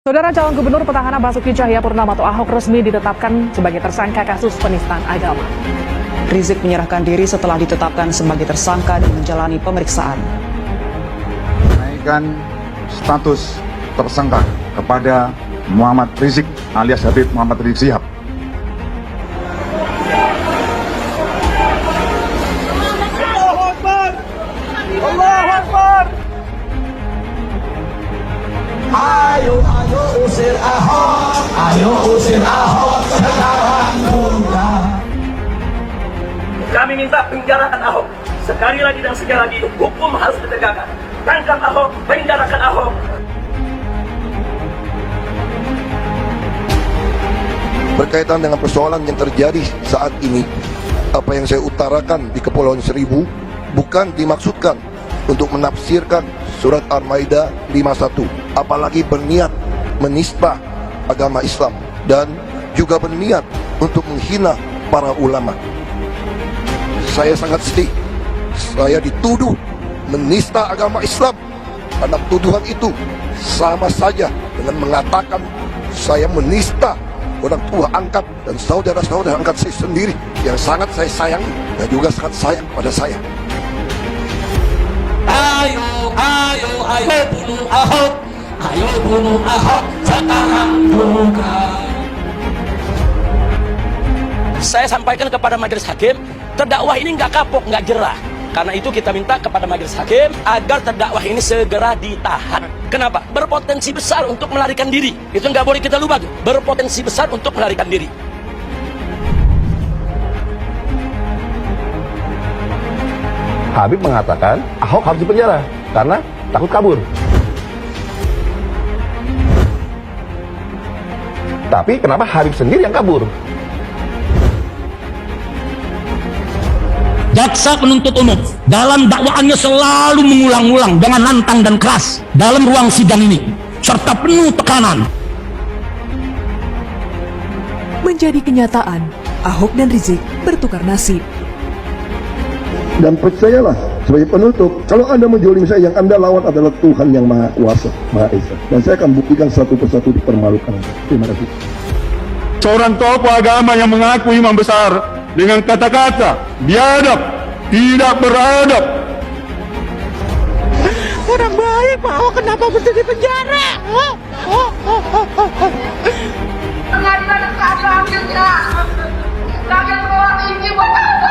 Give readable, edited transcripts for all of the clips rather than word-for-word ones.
Saudara calon gubernur petahana Basuki Cahayapurnama atau Ahok resmi ditetapkan sebagai tersangka kasus penistaan agama. Rizik menyerahkan diri setelah ditetapkan sebagai tersangka dan menjalani pemeriksaan. Menaikkan status tersangka kepada Muhammad Rizik alias Habib Muhammad Rizik Syihab. Allahu Akbar! Allahu Akbar! Ayo usir Ahok, ayo usir Ahok sekarang juga. Kami minta penjarakan Ahok sekali lagi dan sekali lagi. Hukum harus ditegakkan. Tangkap Ahok, penjarakan Ahok. Berkaitan dengan persoalan yang terjadi saat ini, apa yang saya utarakan di Kepulauan Seribu bukan dimaksudkan untuk menafsirkan surat Al-Maidah 51, apalagi berniat menista agama Islam dan juga berniat untuk menghina para ulama. Saya sangat sedih, saya dituduh menista agama Islam, karena tuduhan itu sama saja dengan mengatakan saya menista orang tua angkat dan saudara-saudara angkat saya sendiri yang sangat saya sayangi dan juga sangat sayang pada saya. Ayo bunuh Ahok, ayo bunuh Ahok sekarang juga. Saya sampaikan kepada majelis hakim, terdakwa ini nggak kapok, nggak jerah. Karena itu kita minta kepada majelis hakim agar terdakwa ini segera ditahan. Kenapa? Berpotensi besar untuk melarikan diri. Itu nggak boleh kita lupa tuh. Berpotensi besar untuk melarikan diri. Habib mengatakan Ahok harus dipenjara karena takut kabur. Tapi kenapa Habib sendiri yang kabur? Jaksa penuntut umum dalam dakwaannya selalu mengulang-ulang dengan lantang dan keras dalam ruang sidang ini serta penuh tekanan. Menjadi kenyataan, Ahok dan Rizik bertukar nasib. Dan percayalah sebagai penutup, kalau Anda menjolimi saya, yang Anda lawan adalah Tuhan yang Maha Kuasa, Maha Esa. Dan saya akan buktikan satu persatu dipermalukan. Terima kasih. Seorang tokoh agama yang mengaku imam besar dengan kata-kata biadab, tidak beradab. Orang baik Pak Ahok, kenapa mesti dipenjara? Pengadilan yang selanjutnya, kalian bawa ini buat apa?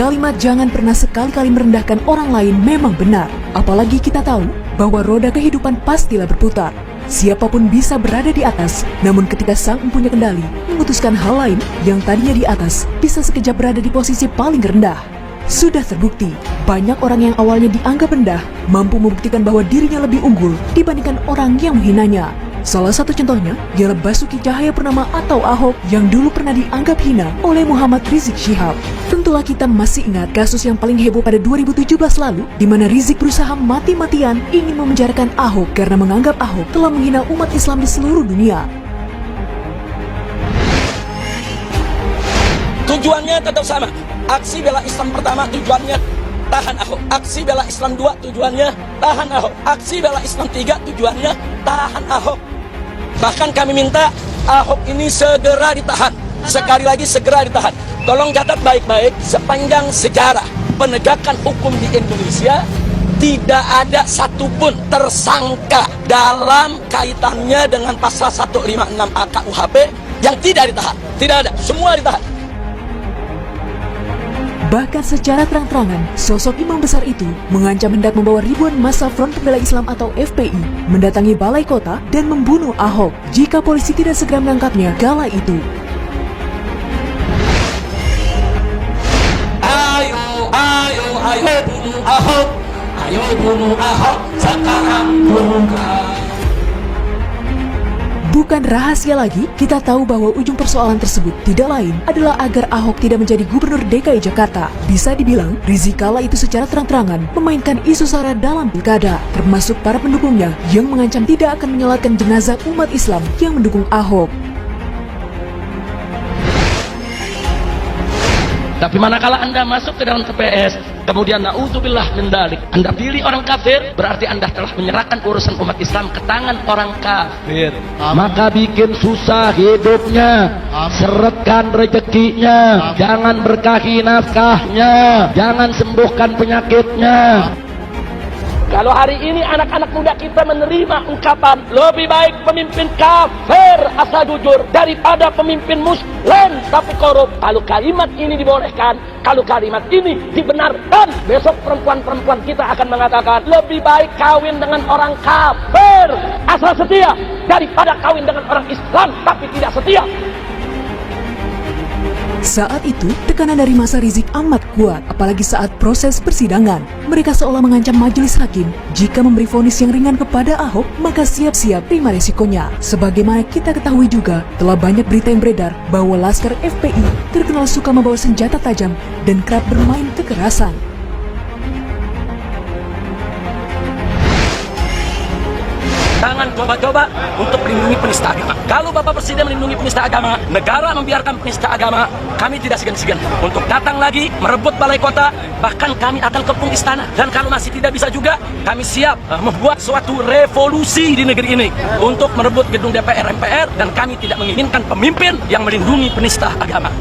Kalimat jangan pernah sekali-kali merendahkan orang lain memang benar. Apalagi kita tahu bahwa roda kehidupan pastilah berputar. Siapapun bisa berada di atas, namun ketika sang mempunyai kendali, memutuskan hal lain yang tadinya di atas, bisa sekejap berada di posisi paling rendah. Sudah terbukti, banyak orang yang awalnya dianggap rendah, mampu membuktikan bahwa dirinya lebih unggul dibandingkan orang yang menghinanya. Salah satu contohnya ialah Basuki Cahayapurnama atau Ahok yang dulu pernah dianggap hina oleh Muhammad Rizik Syihab. Tentulah kita masih ingat kasus yang paling heboh pada 2017 lalu, di mana Rizik berusaha mati-matian ingin memenjarakan Ahok karena menganggap Ahok telah menghina umat Islam di seluruh dunia. Tujuannya tetap sama. Aksi bela Islam pertama tujuannya tahan Ahok. Aksi bela Islam 2 tujuannya tahan Ahok. Aksi bela Islam 3 tujuannya tahan Ahok. Bahkan kami minta Ahok ini segera ditahan. Sekali lagi segera ditahan. Tolong catat baik-baik, sepanjang sejarah penegakan hukum di Indonesia tidak ada satupun tersangka dalam kaitannya dengan pasal 156A KUHP yang tidak ditahan. Tidak ada, semua ditahan. Bahkan secara terang-terangan, sosok imam besar itu mengancam hendak membawa ribuan massa Front Pembela Islam atau FPI mendatangi balai kota dan membunuh Ahok jika polisi tidak segera menangkapnya kala itu. Ayo bunuh Ahok, ayo bunuh Ahok sekarang juga. Bukan rahasia lagi, kita tahu bahwa ujung persoalan tersebut tidak lain adalah agar Ahok tidak menjadi gubernur DKI Jakarta. Bisa dibilang, Rizik kala itu secara terang-terangan memainkan isu sara dalam pilkada, termasuk para pendukungnya yang mengancam tidak akan menyolatkan jenazah umat Islam yang mendukung Ahok. Tapi manakala Anda masuk ke dalam TPS, Kemudian na'udzubillah min dzalik. Anda pilih orang kafir, berarti Anda telah menyerahkan urusan umat Islam ke tangan orang kafir. Maka bikin susah hidupnya, seretkan rezekinya, jangan berkahi nafkahnya, jangan sembuhkan penyakitnya. Kalau hari ini anak-anak muda kita menerima ungkapan lebih baik pemimpin kafir asal jujur daripada pemimpin muslim tapi korup. Kalau kalimat ini dibolehkan, kalau kalimat ini dibenarkan, besok perempuan-perempuan kita akan mengatakan lebih baik kawin dengan orang kafir asal setia daripada kawin dengan orang Islam tapi tidak setia. Saat itu, tekanan dari masa Rizik amat kuat, apalagi saat proses persidangan. Mereka seolah mengancam majelis hakim, jika memberi vonis yang ringan kepada Ahok, maka siap-siap terima resikonya. Sebagaimana kita ketahui juga, telah banyak berita yang beredar bahwa Laskar FPI terkenal suka membawa senjata tajam dan kerap bermain kekerasan. Jangan coba-coba untuk melindungi penista agama. Kalau Bapak Presiden melindungi penista agama, negara membiarkan penista agama, kami tidak segan-segan untuk datang lagi merebut balai kota, bahkan kami akan kepung istana. Dan kalau masih tidak bisa juga, kami siap membuat suatu revolusi di negeri ini untuk merebut gedung DPR MPR, dan kami tidak menginginkan pemimpin yang melindungi penista agama.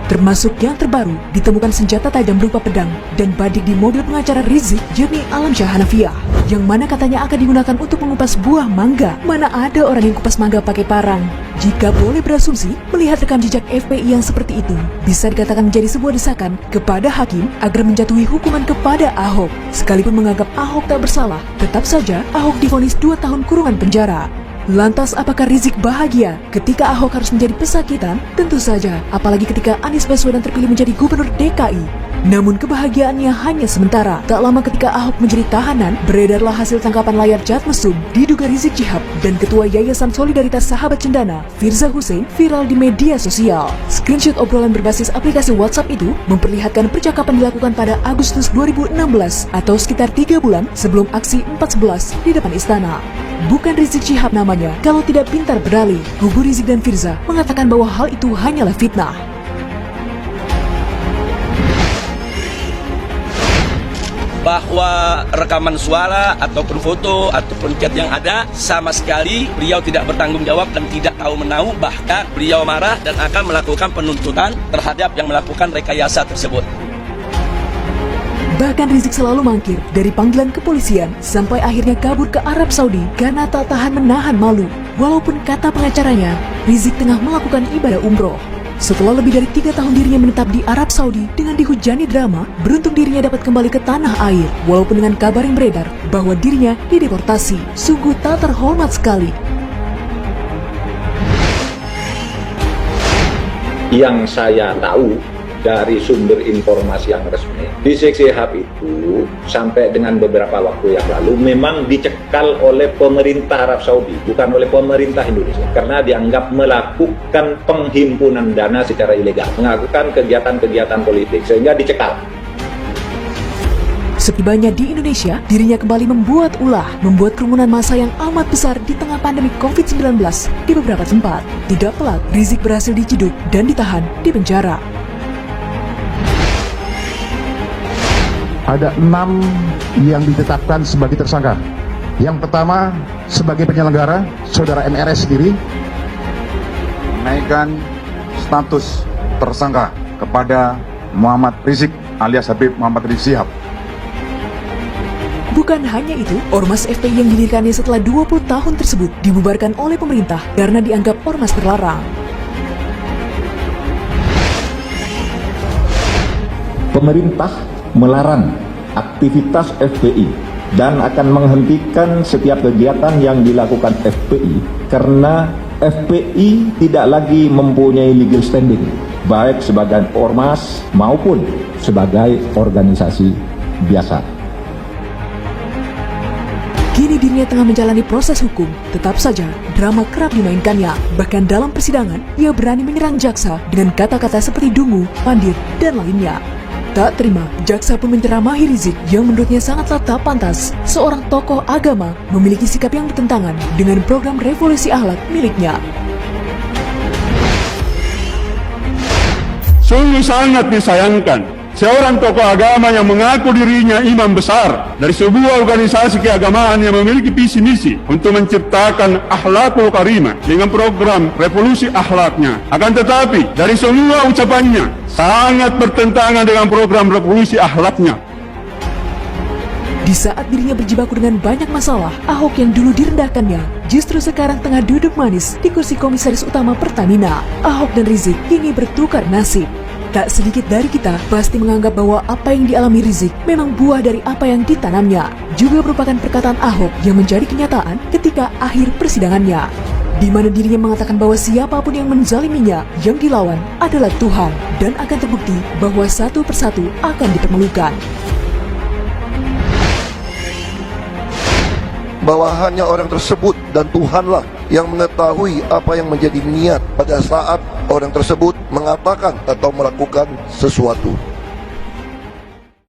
Termasuk yang terbaru, ditemukan senjata tajam berupa pedang dan badik di mobil pengacara Rizik, yakni Alamsyah Hanafiah, yang mana katanya akan digunakan untuk mengupas buah mangga. Mana ada orang yang kupas mangga pakai parang? Jika boleh berasumsi, melihat rekam jejak FPI yang seperti itu, bisa dikatakan menjadi sebuah desakan kepada hakim agar menjatuhi hukuman kepada Ahok. Sekalipun menganggap Ahok tak bersalah, tetap saja Ahok divonis 2 tahun kurungan penjara. Lantas apakah Rizik bahagia ketika Ahok harus menjadi pesakitan? Tentu saja, apalagi ketika Anies Baswedan terpilih menjadi gubernur DKI. Namun kebahagiaannya hanya sementara. Tak lama ketika Ahok menjadi tahanan, beredarlah hasil tangkapan layar chat mesum diduga Rizik Syihab dan Ketua Yayasan Solidaritas Sahabat Cendana, Firza Hussein, viral di media sosial. Screenshot obrolan berbasis aplikasi WhatsApp itu memperlihatkan percakapan dilakukan pada Agustus 2016 atau sekitar 3 bulan sebelum aksi 4/11 di depan istana. Bukan Rizik Syihab namanya, kalau tidak pintar berdalih. Kubu Rizik dan Firza mengatakan bahwa hal itu hanyalah fitnah. Bahwa rekaman suara ataupun foto ataupun chat yang ada sama sekali beliau tidak bertanggung jawab dan tidak tahu menahu, bahkan beliau marah dan akan melakukan penuntutan terhadap yang melakukan rekayasa tersebut. Bahkan Rizik selalu mangkir dari panggilan kepolisian sampai akhirnya kabur ke Arab Saudi karena tak tahan menahan malu. Walaupun kata pengacaranya, Rizik tengah melakukan ibadah umroh. Setelah lebih dari 3 tahun dirinya menetap di Arab Saudi dengan dihujani drama, beruntung dirinya dapat kembali ke tanah air. Walaupun dengan kabar yang beredar bahwa dirinya dideportasi. Sungguh tak terhormat sekali. Yang saya tahu dari sumber informasi yang resmi, Rizik Syihab itu sampai dengan beberapa waktu yang lalu memang dicekal oleh pemerintah Arab Saudi, bukan oleh pemerintah Indonesia, karena dianggap melakukan penghimpunan dana secara ilegal, melakukan kegiatan-kegiatan politik, sehingga dicekal. Setibanya di Indonesia, dirinya kembali membuat kerumunan massa yang amat besar di tengah pandemi COVID-19 di beberapa tempat. Tidak pelak, Rizik berhasil diciduk dan ditahan di penjara. Ada 6 yang ditetapkan sebagai tersangka. Yang pertama, sebagai penyelenggara, saudara MRS sendiri menaikkan status tersangka kepada Muhammad Rizik alias Habib Muhammad Rizik Syihab. Bukan hanya itu, ormas FPI yang didirikannya setelah 20 tahun tersebut dibubarkan oleh pemerintah karena dianggap ormas terlarang. Pemerintah melarang aktivitas FPI dan akan menghentikan setiap kegiatan yang dilakukan FPI karena FPI tidak lagi mempunyai legal standing, baik sebagai ormas maupun sebagai organisasi biasa. Kini dirinya tengah menjalani proses hukum. Tetap saja, drama kerap dimainkannya. Bahkan dalam persidangan, ia berani menyerang jaksa dengan kata-kata seperti dungu, pandir, dan lainnya. Tak terima, jaksa pun menceramahi Rizik yang menurutnya sangatlah tak pantas seorang tokoh agama memiliki sikap yang bertentangan dengan program revolusi akhlak miliknya. Sungguh sangat disayangkan seorang tokoh agama yang mengaku dirinya imam besar dari sebuah organisasi keagamaan yang memiliki visi misi untuk menciptakan akhlakul karimah dengan program revolusi akhlaknya. Akan tetapi dari semua ucapannya sangat bertentangan dengan program revolusi akhlaknya. Di saat dirinya berjibaku dengan banyak masalah, Ahok yang dulu direndahkannya justru sekarang tengah duduk manis di kursi komisaris utama Pertamina. Ahok dan Rizik kini bertukar nasib. Tak sedikit dari kita pasti menganggap bahwa apa yang dialami Rizik memang buah dari apa yang ditanamnya. Juga merupakan perkataan Ahok yang menjadi kenyataan ketika akhir persidangannya, di mana dirinya mengatakan bahwa siapapun yang menzaliminya, yang dilawan adalah Tuhan, dan akan terbukti bahwa satu persatu akan dipermalukan. Bahwa hanya orang tersebut dan Tuhanlah yang mengetahui apa yang menjadi niat pada saat orang tersebut mengatakan atau melakukan sesuatu.